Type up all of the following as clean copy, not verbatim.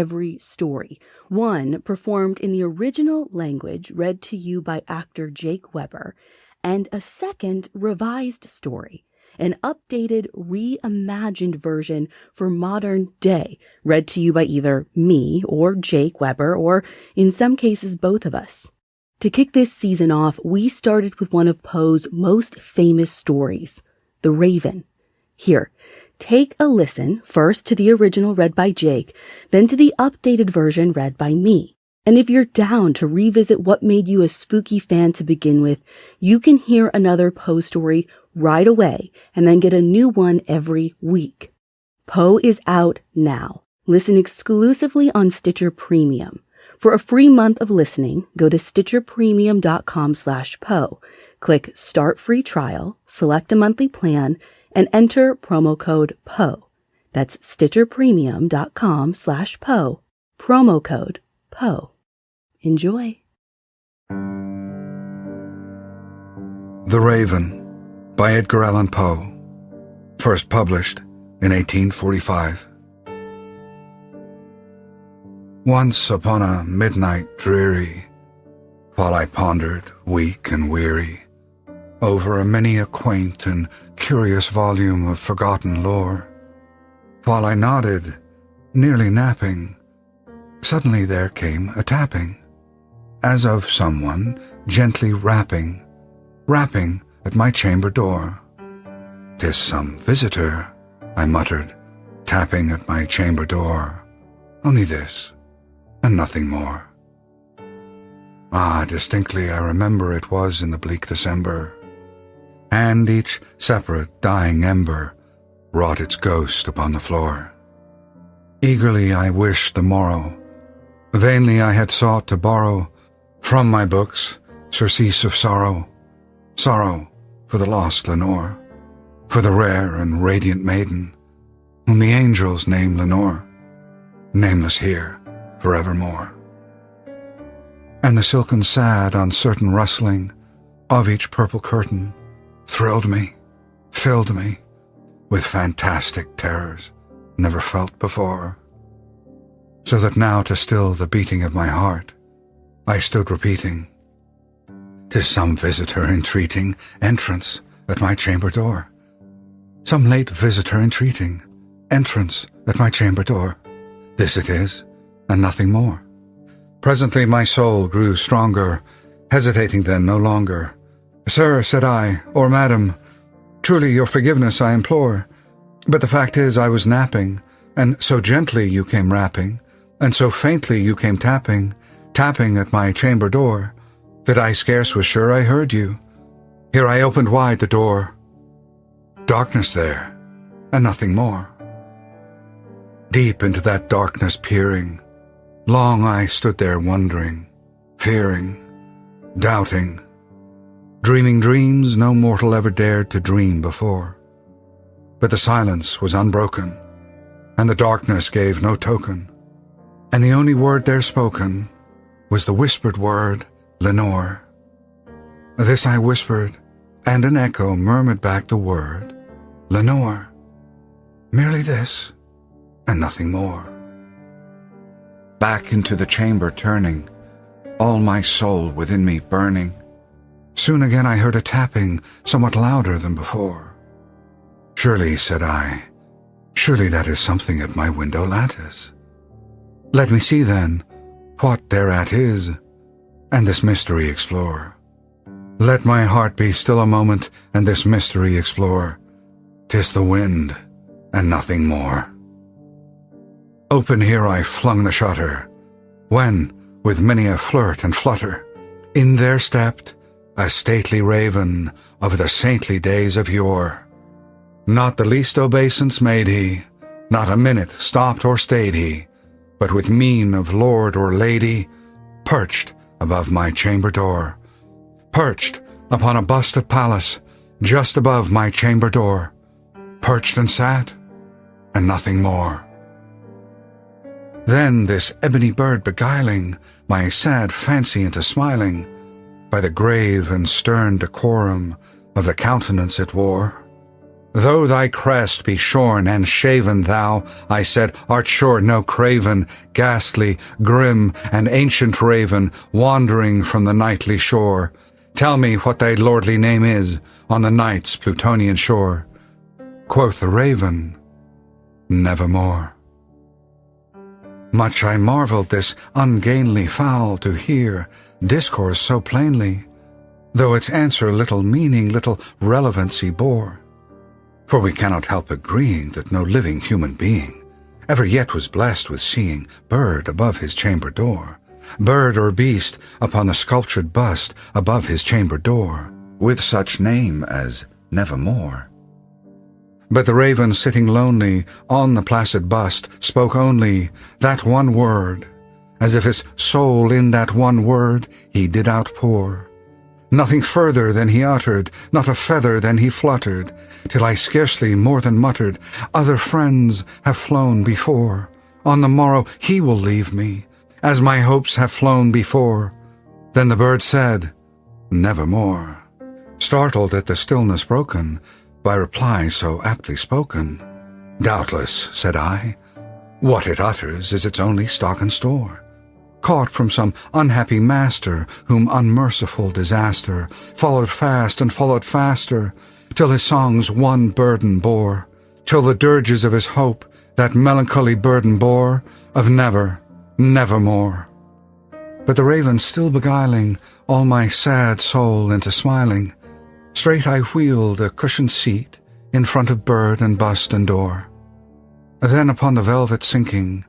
every story. One performed in the original language, read to you by actor Jake Weber, and a second revised story, an updated, reimagined version for modern day, read to you by either me or Jake Weber, or in some cases, both of us. To kick this season off, we started with one of Poe's most famous stories, The Raven. Here, take a listen first to the original read by Jake, then to the updated version read by me. And if you're down to revisit what made you a spooky fan to begin with, you can hear another Poe story right away and then get a new one every week. Poe is out now. Listen exclusively on Stitcher Premium. For a free month of listening, go to stitcherpremium.com/Poe. Click Start Free Trial, select a monthly plan, and enter promo code POE. That's stitcherpremium.com/Poe. Promo code POE. Enjoy. The Raven by Edgar Allan Poe. First published in 1845. Once upon a midnight dreary, while I pondered, weak and weary, over many a quaint and curious volume of forgotten lore, while I nodded, nearly napping, suddenly there came a tapping, as of someone gently rapping at my chamber door. "'Tis some visitor," I muttered, tapping at my chamber door. "Only this, and nothing more." Ah, distinctly I remember it was in the bleak December, and each separate dying ember wrought its ghost upon the floor. Eagerly I wished the morrow. Vainly I had sought to borrow from my books surcease of sorrow, sorrow for the lost Lenore, for the rare and radiant maiden, whom the angels name Lenore, nameless here forevermore. And the silken sad, uncertain rustling of each purple curtain thrilled me, filled me with fantastic terrors never felt before, so that now to still the beating of my heart, I stood repeating, "'Tis some visitor entreating entrance at my chamber door, some late visitor entreating entrance at my chamber door. This it is, and nothing more." Presently my soul grew stronger, hesitating then no longer. "Sir," said I, "or madam, truly your forgiveness I implore, but the fact is I was napping, and so gently you came rapping, and so faintly you came tapping at my chamber door, that I scarce was sure I heard you. Here I opened wide the door. Darkness there, and nothing more." Deep into that darkness peering, long I stood there wondering, fearing, doubting, dreaming dreams no mortal ever dared to dream before. But the silence was unbroken, and the darkness gave no token, and the only word there spoken was the whispered word, "Lenore." This I whispered, and an echo murmured back the word, "Lenore." Merely this, and nothing more. Back into the chamber turning, all my soul within me burning, soon again I heard a tapping somewhat louder than before. "Surely," said I, "surely that is something at my window lattice. Let me see then what thereat is, and this mystery explore. Let my heart be still a moment, and this mystery explore. 'Tis the wind, and nothing more." Open here I flung the shutter, when, with many a flirt and flutter, in there stepped a stately raven of the saintly days of yore. Not the least obeisance made he, not a minute stopped or stayed he, but with mien of lord or lady, perched above my chamber door, perched upon a busted palace just above my chamber door, perched and sat, and nothing more. Then this ebony bird beguiling my sad fancy into smiling, by the grave and stern decorum of the countenance it wore, Though thy crest be shorn and shaven, thou, I said, art sure no craven, ghastly, grim, and ancient raven, wandering from the nightly shore. Tell me what thy lordly name is on the night's Plutonian shore. Quoth the raven, Nevermore. Much I marvelled this ungainly fowl to hear discourse so plainly, though its answer little meaning, little relevancy bore. For we cannot help agreeing that no living human being ever yet was blessed with seeing bird above his chamber door, bird or beast upon the sculptured bust above his chamber door, with such name as Nevermore. But the raven sitting lonely on the placid bust spoke only that one word, as if his soul in that one word he did outpour. Nothing further than he uttered, not a feather than he fluttered, till I scarcely more than muttered, Other friends have flown before. On the morrow he will leave me, as my hopes have flown before. Then the bird said, Nevermore. Startled at the stillness broken by reply so aptly spoken. Doubtless, said I, what it utters is its only stock and store, caught from some unhappy master whom unmerciful disaster followed fast and followed faster, till his songs one burden bore, till the dirges of his hope that melancholy burden bore of never, nevermore. But the raven still beguiling all my sad soul into smiling, straight I wheeled a cushioned seat in front of bird and bust and door. Then upon the velvet sinking,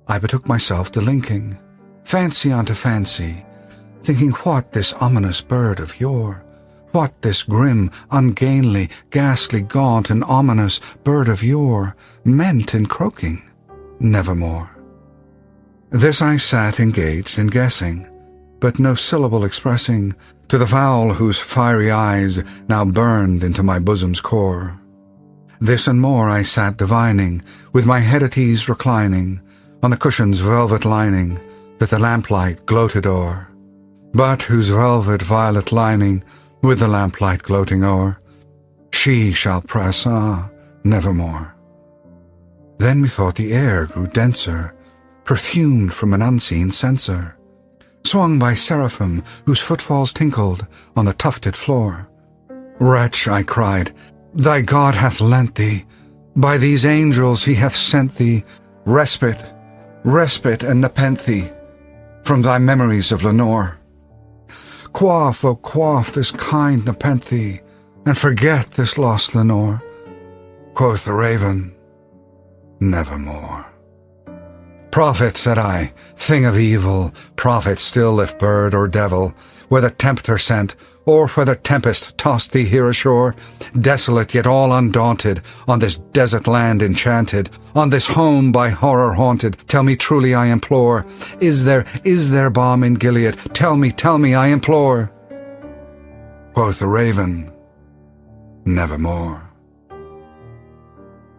I betook myself to linking fancy unto fancy, thinking what this ominous bird of yore, what this grim, ungainly, ghastly, gaunt, and ominous bird of yore meant in croaking Nevermore. This I sat engaged in guessing, but no syllable expressing to the fowl whose fiery eyes now burned into my bosom's core. This and more I sat divining, with my head at ease reclining on the cushion's velvet lining that the lamplight gloated o'er, but whose velvet violet lining with the lamplight gloating o'er, she shall press, nevermore. Then methought the air grew denser, perfumed from an unseen censer, swung by seraphim whose footfalls tinkled on the tufted floor. Wretch, I cried, thy God hath lent thee, by these angels he hath sent thee, respite and nepenthe from thy memories of Lenore. Quaff, oh quaff this kind nepenthe, and forget this lost Lenore. Quoth the raven, Nevermore. Prophet, said I, thing of evil, prophet still if bird or devil, whether tempter sent, or whether tempest tossed thee here ashore, desolate yet all undaunted, on this desert land enchanted, on this home by horror haunted, tell me truly I implore, is there balm in Gilead? Tell me, I implore. Quoth the raven, Nevermore.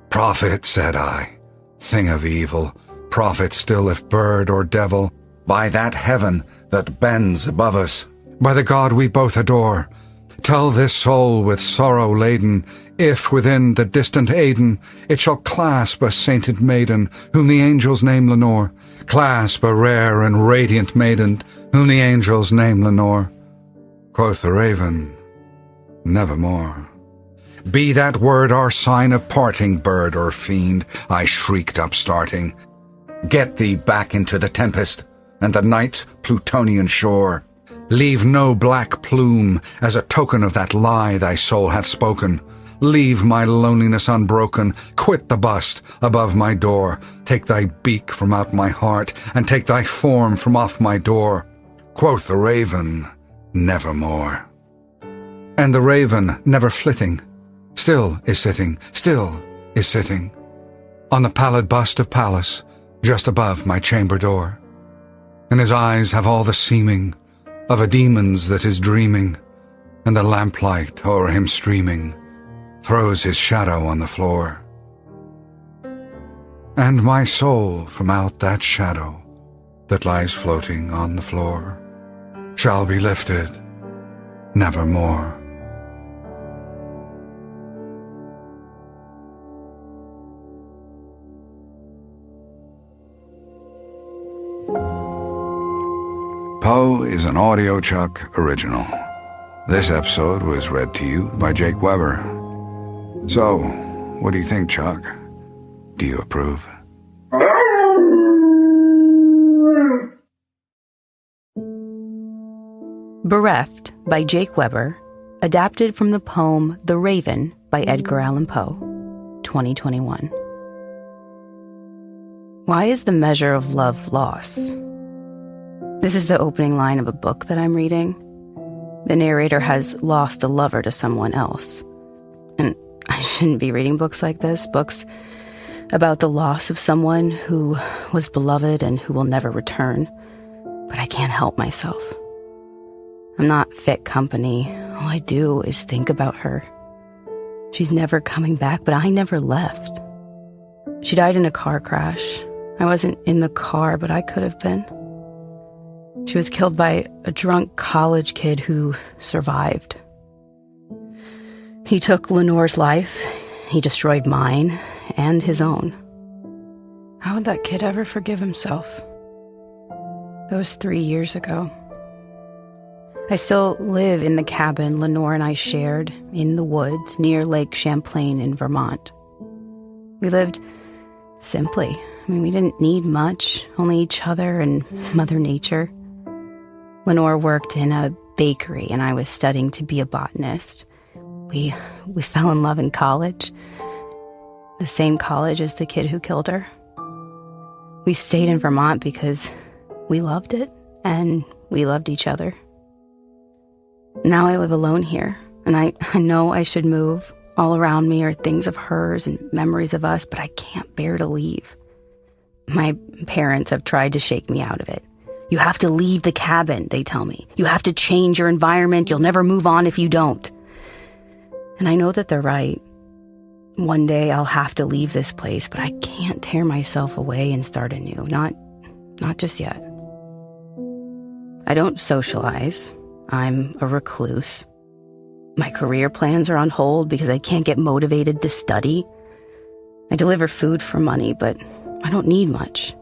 Prophet, said I, thing of evil, prophet still if bird or devil, by that heaven that bends above us, by the God we both adore, tell this soul with sorrow laden, if within the distant Aidenn it shall clasp a sainted maiden, whom the angels name Lenore, clasp a rare and radiant maiden, whom the angels name Lenore. Quoth the raven, Nevermore. Be that word our sign of parting, bird or fiend, I shrieked upstarting. Get thee back into the tempest and the night's Plutonian shore. Leave no black plume as a token of that lie thy soul hath spoken. Leave my loneliness unbroken. Quit the bust above my door. Take thy beak from out my heart, and take thy form from off my door. Quoth the raven, Nevermore. And the raven, never flitting, still is sitting on the pallid bust of Pallas, just above my chamber door. And his eyes have all the seeming of a demon's that is dreaming, and the lamplight o'er him streaming throws his shadow on the floor. And my soul from out that shadow that lies floating on the floor shall be lifted nevermore. Poe is an AudioChuck original. This episode was read to you by Jake Weber. So, what do you think, Chuck? Do you approve? Bereft by Jake Weber, adapted from the poem The Raven by Edgar Allan Poe, 2021. Why is the measure of love loss? This is the opening line of a book that I'm reading. The narrator has lost a lover to someone else. And I shouldn't be reading books like this, books about the loss of someone who was beloved and who will never return. But I can't help myself. I'm not fit company. All I do is think about her. She's never coming back, but I never left. She died in a car crash. I wasn't in the car, but I could have been. She was killed by a drunk college kid who survived. He took Lenore's life. He destroyed mine and his own. How would that kid ever forgive himself? That was 3 years ago. I still live in the cabin Lenore and I shared in the woods near Lake Champlain in Vermont. We lived simply. We didn't need much, only each other and Mother Nature. Lenore worked in a bakery and I was studying to be a botanist. We fell in love in college. The same college as the kid who killed her. We stayed in Vermont because we loved it and we loved each other. Now I live alone here, and I know I should move. All around me are things of hers and memories of us, but I can't bear to leave. My parents have tried to shake me out of it. You have to leave the cabin, they tell me. You have to change your environment. You'll never move on if you don't. And I know that they're right. One day I'll have to leave this place, but I can't tear myself away and start anew. Not just yet. I don't socialize. I'm a recluse. My career plans are on hold because I can't get motivated to study. I deliver food for money, but I don't need much.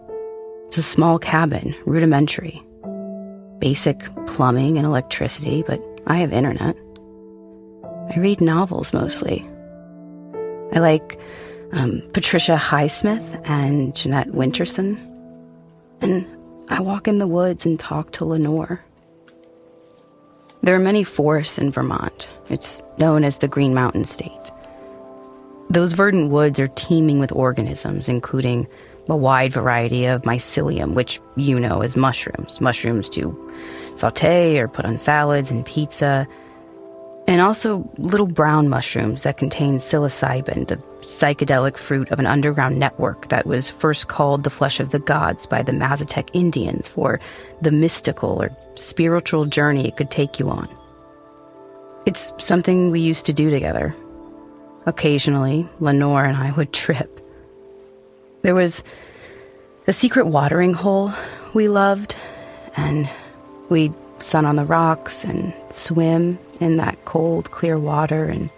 It's a small cabin, rudimentary. Basic plumbing and electricity, but I have internet. I read novels mostly. I like Patricia Highsmith and Jeanette Winterson. And I walk in the woods and talk to Lenore. There are many forests in Vermont. It's known as the Green Mountain State. Those verdant woods are teeming with organisms, including a wide variety of mycelium, which you know as mushrooms. Mushrooms to saute or put on salads and pizza. And also little brown mushrooms that contain psilocybin, the psychedelic fruit of an underground network that was first called the flesh of the gods by the Mazatec Indians for the mystical or spiritual journey it could take you on. It's something we used to do together. Occasionally, Lenore and I would trip. There was a secret watering hole we loved, and we'd sun on the rocks and swim in that cold, clear water and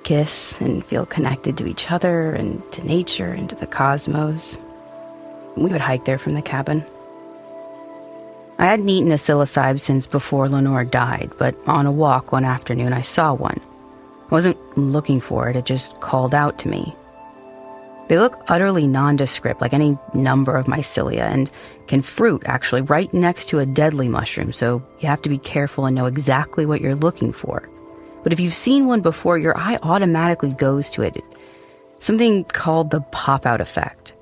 kiss and feel connected to each other and to nature and to the cosmos. We would hike there from the cabin. I hadn't eaten a psilocybe since before Lenore died, but on a walk one afternoon I saw one. I wasn't looking for it, it just called out to me. They look utterly nondescript, like any number of mycelia, and can fruit, actually, right next to a deadly mushroom, so you have to be careful and know exactly what you're looking for. But if you've seen one before, your eye automatically goes to it. Something called the pop-out effect.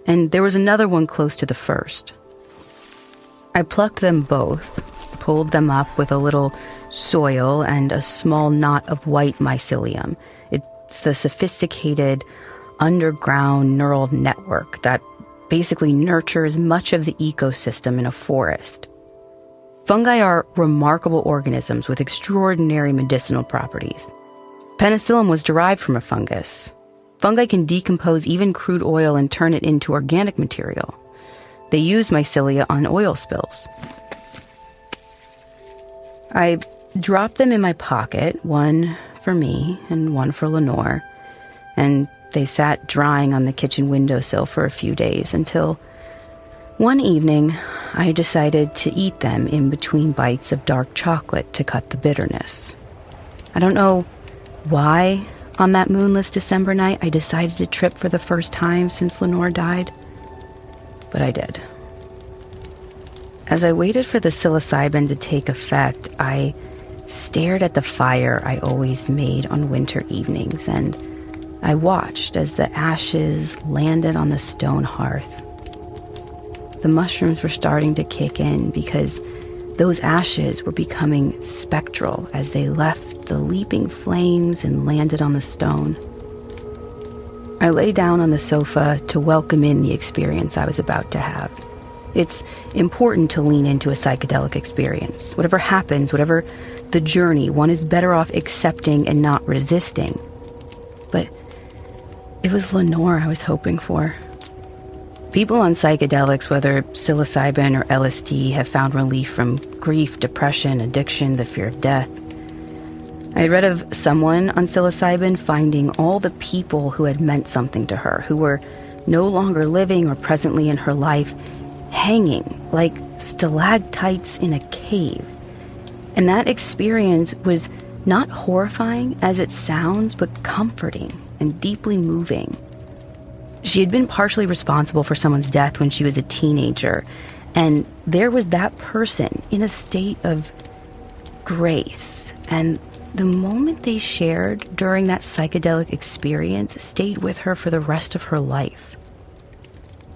And there was another one close to the first. I plucked them both, pulled them up with a little soil and a small knot of white mycelium. It's the sophisticated underground neural network that basically nurtures much of the ecosystem in a forest. Fungi are remarkable organisms with extraordinary medicinal properties. Penicillin was derived from a fungus. Fungi can decompose even crude oil and turn it into organic material. They use mycelia on oil spills. I dropped them in my pocket, one for me and one for Lenore, and they sat drying on the kitchen windowsill for a few days until One evening, I decided to eat them in between bites of dark chocolate to cut the bitterness. I don't know why on that moonless December night I decided to trip for the first time since Lenore died, but I did. As I waited for the psilocybin to take effect, I stared at the fire I always made on winter evenings, and I watched as the ashes landed on the stone hearth. The mushrooms were starting to kick in because those ashes were becoming spectral as they left the leaping flames and landed on the stone. I lay down on the sofa to welcome in the experience I was about to have. It's important to lean into a psychedelic experience. Whatever happens, whatever the journey, one is better off accepting and not resisting. But it was Lenore I was hoping for. People on psychedelics, whether psilocybin or LSD, have found relief from grief, depression, addiction, the fear of death. I had read of someone on psilocybin finding all the people who had meant something to her, who were no longer living or presently in her life, hanging like stalactites in a cave. And that experience was not horrifying as it sounds, but comforting and deeply moving. She had been partially responsible for someone's death when she was a teenager, and there was that person in a state of grace. And the moment they shared during that psychedelic experience stayed with her for the rest of her life.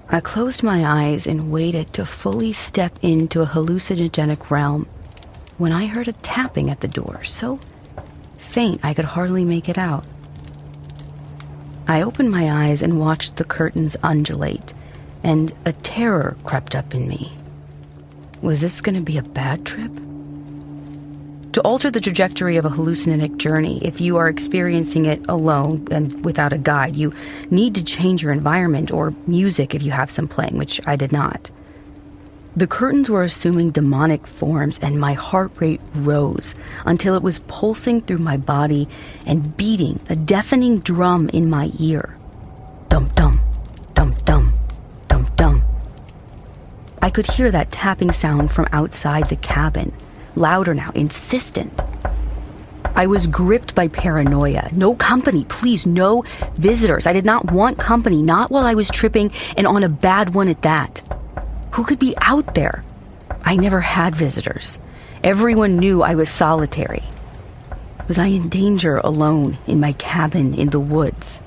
I closed my eyes and waited to fully step into a hallucinogenic realm when I heard a tapping at the door, so faint I could hardly make it out. I opened my eyes and watched the curtains undulate, and a terror crept up in me. Was this going to be a bad trip? To alter the trajectory of a hallucinogenic journey, if you are experiencing it alone and without a guide, you need to change your environment or music if you have some playing, which I did not. The curtains were assuming demonic forms, and my heart rate rose until it was pulsing through my body and beating a deafening drum in my ear. Dum-dum, dum-dum, dum-dum. I could hear that tapping sound from outside the cabin, louder now, insistent. I was gripped by paranoia. No company, please, no visitors. I did not want company, not while I was tripping and on a bad one at that. Who could be out there? I never had visitors. Everyone knew I was solitary. Was I in danger alone in my cabin in the woods?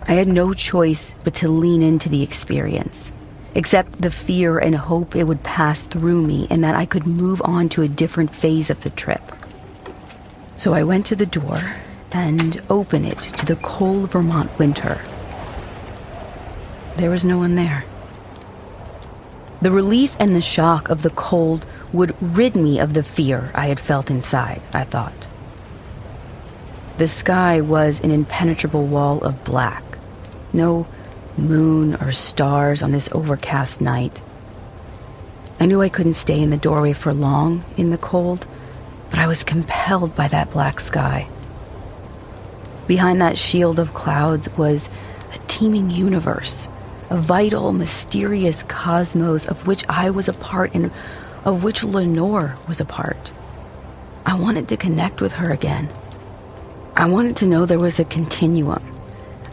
I had no choice but to lean into the experience, accept the fear and hope it would pass through me and that I could move on to a different phase of the trip. So I went to the door and opened it to the cold Vermont winter. There was no one there. The relief and the shock of the cold would rid me of the fear I had felt inside, I thought. The sky was an impenetrable wall of black. No moon or stars on this overcast night. I knew I couldn't stay in the doorway for long in the cold, but I was compelled by that black sky. Behind that shield of clouds was a teeming universe, a vital, mysterious cosmos of which I was a part and of which Lenore was a part. I wanted to connect with her again. I wanted to know there was a continuum,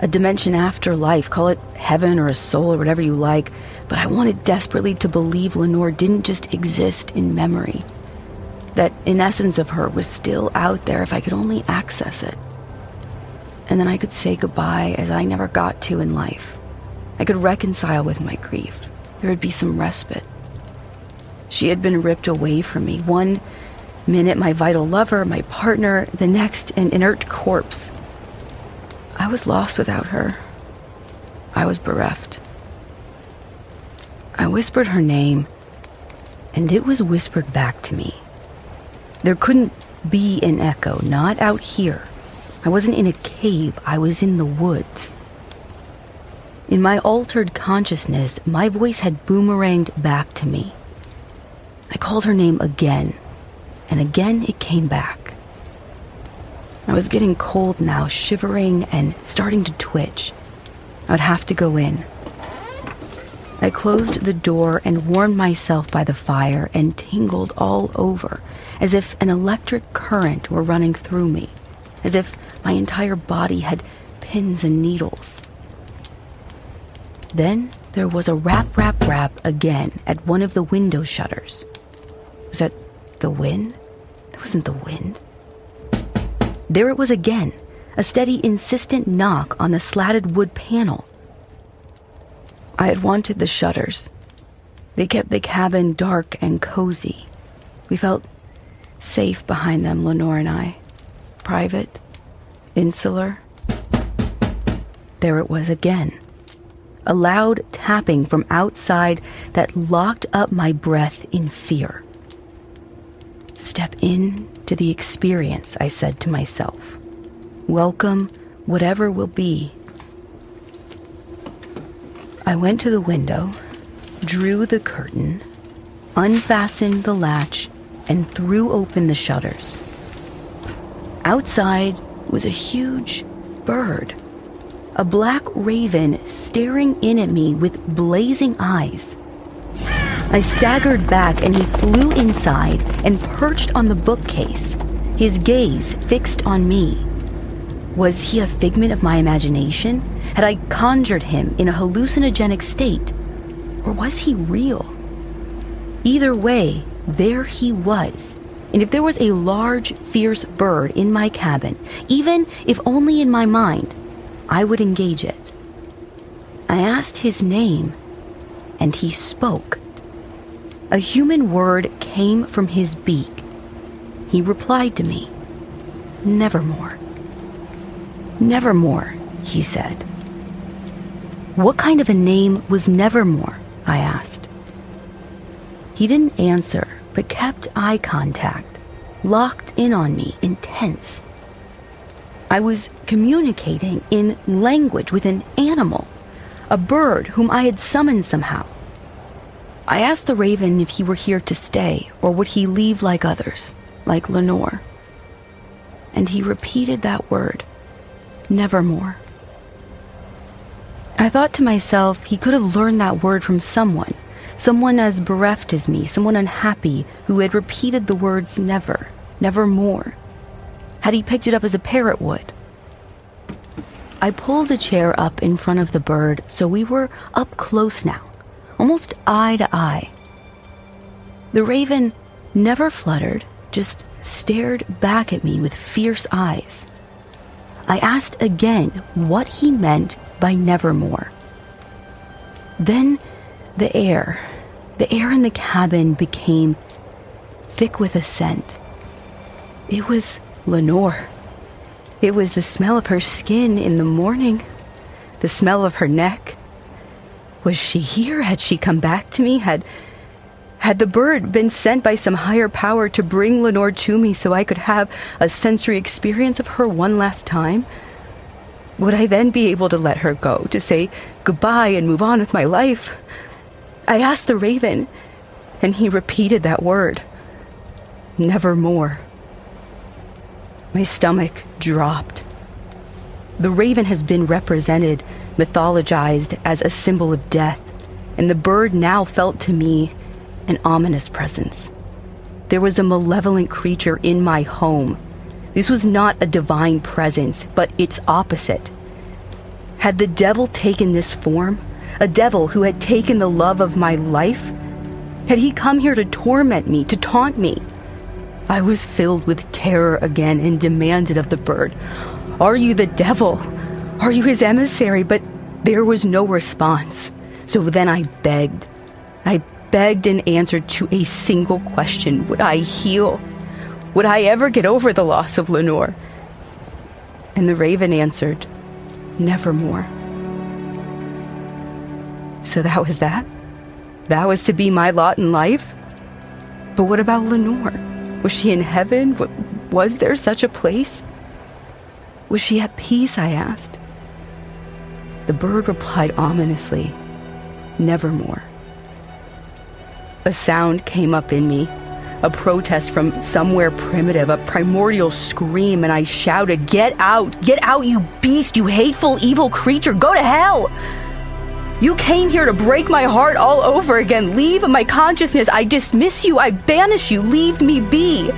a dimension after life, call it heaven or a soul or whatever you like, but I wanted desperately to believe Lenore didn't just exist in memory, that an essence of her was still out there if I could only access it. And then I could say goodbye as I never got to in life. I could reconcile with my grief. There would be some respite. She had been ripped away from me. One minute my vital lover, my partner, the next an inert corpse. I was lost without her. I was bereft. I whispered her name, and it was whispered back to me. There couldn't be an echo, not out here. I wasn't in a cave, I was in the woods. In my altered consciousness, my voice had boomeranged back to me. I called her name again, and again it came back. I was getting cold now, shivering and starting to twitch. I would have to go in. I closed the door and warmed myself by the fire and tingled all over, as if an electric current were running through me, as if my entire body had pins and needles. Then there was a rap, rap, rap again at one of the window shutters. Was that the wind? That wasn't the wind. There it was again, a steady, insistent knock on the slatted wood panel. I had wanted the shutters. They kept the cabin dark and cozy. We felt safe behind them, Lenore and I. Private, insular. There it was again. A loud tapping from outside that locked up my breath in fear. Step in to the experience, I said to myself. Welcome, whatever will be. I went to the window, drew the curtain, unfastened the latch, and threw open the shutters. Outside was a huge bird, a black raven staring in at me with blazing eyes. I staggered back and he flew inside and perched on the bookcase, his gaze fixed on me. Was he a figment of my imagination? Had I conjured him in a hallucinogenic state? Or was he real? Either way, there he was. And if there was a large, fierce bird in my cabin, even if only in my mind, I would engage it. I asked his name, and he spoke. A human word came from his beak. He replied to me, "Nevermore." "Nevermore," he said. What kind of a name was Nevermore? I asked. He didn't answer, but kept eye contact, locked in on me, intense. I was communicating in language with an animal, a bird whom I had summoned somehow. I asked the raven if he were here to stay, or would he leave like others, like Lenore. And he repeated that word, nevermore. I thought to myself he could have learned that word from someone as bereft as me, someone unhappy who had repeated the words never, nevermore. Had he picked it up as a parrot would? I pulled the chair up in front of the bird so we were up close now, almost eye to eye. The raven never fluttered, just stared back at me with fierce eyes. I asked again what he meant by nevermore. Then the air in the cabin became thick with a scent. It was Lenore. It was the smell of her skin in the morning, the smell of her neck. Was she here? Had she come back to me? Had the bird been sent by some higher power to bring Lenore to me so I could have a sensory experience of her one last time? Would I then be able to let her go, to say goodbye and move on with my life? I asked the raven, and he repeated that word, nevermore. My stomach dropped. The raven has been represented, mythologized as a symbol of death, and the bird now felt to me an ominous presence. There was a malevolent creature in my home. This was not a divine presence, but its opposite. Had the devil taken this form? A devil who had taken the love of my life? Had he come here to torment me, to taunt me? I was filled with terror again and demanded of the bird, "Are you the devil? Are you his emissary?" But there was no response. So then I begged. I begged and answered to a single question. Would I heal? Would I ever get over the loss of Lenore? And the raven answered, nevermore. So that was that? That was to be my lot in life? But what about Lenore? Was she in heaven? Was there such a place? Was she at peace, I asked. The bird replied ominously, nevermore. A sound came up in me, a protest from somewhere primitive, a primordial scream, and I shouted, get out, you beast, you hateful, evil creature, go to hell! You came here to break my heart all over again. Leave my consciousness. I dismiss you. I banish you. Leave me be.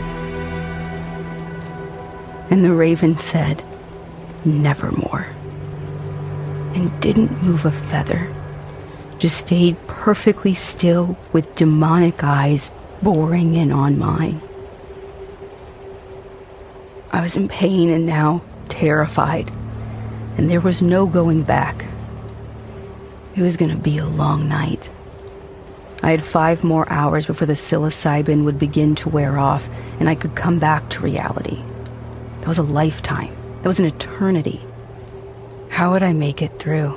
And the raven said, nevermore. And didn't move a feather. Just stayed perfectly still with demonic eyes boring in on mine. I was in pain and now terrified, and there was no going back. It was going to be a long night. I had 5 more hours before the psilocybin would begin to wear off, and I could come back to reality. That was a lifetime. That was an eternity. How would I make it through?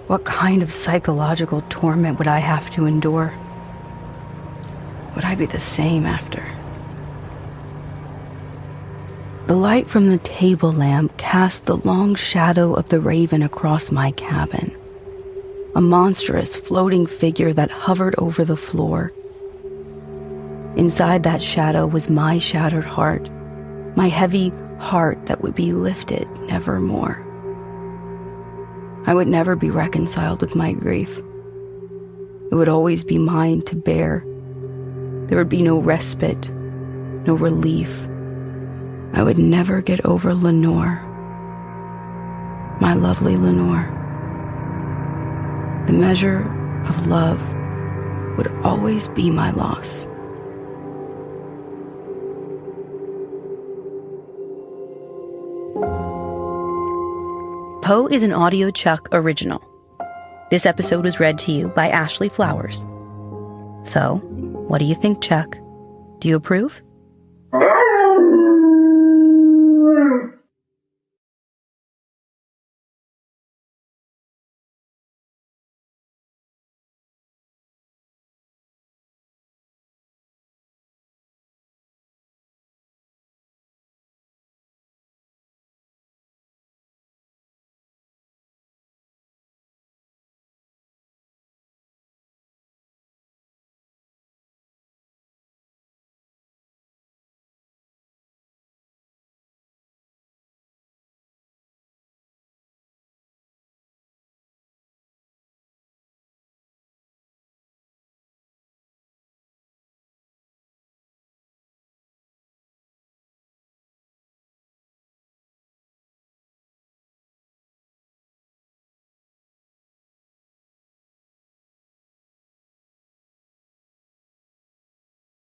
What kind of psychological torment would I have to endure? Would I be the same after? The light from the table lamp cast the long shadow of the raven across my cabin. A monstrous floating figure that hovered over the floor. Inside that shadow was my shattered heart, my heavy heart that would be lifted nevermore. I would never be reconciled with my grief. It would always be mine to bear. There would be no respite, no relief. I would never get over Lenore, my lovely Lenore. The measure of love would always be my loss. Poe is an Audio Chuck original. This episode was read to you by Ashley Flowers. So, what do you think, Chuck? Do you approve?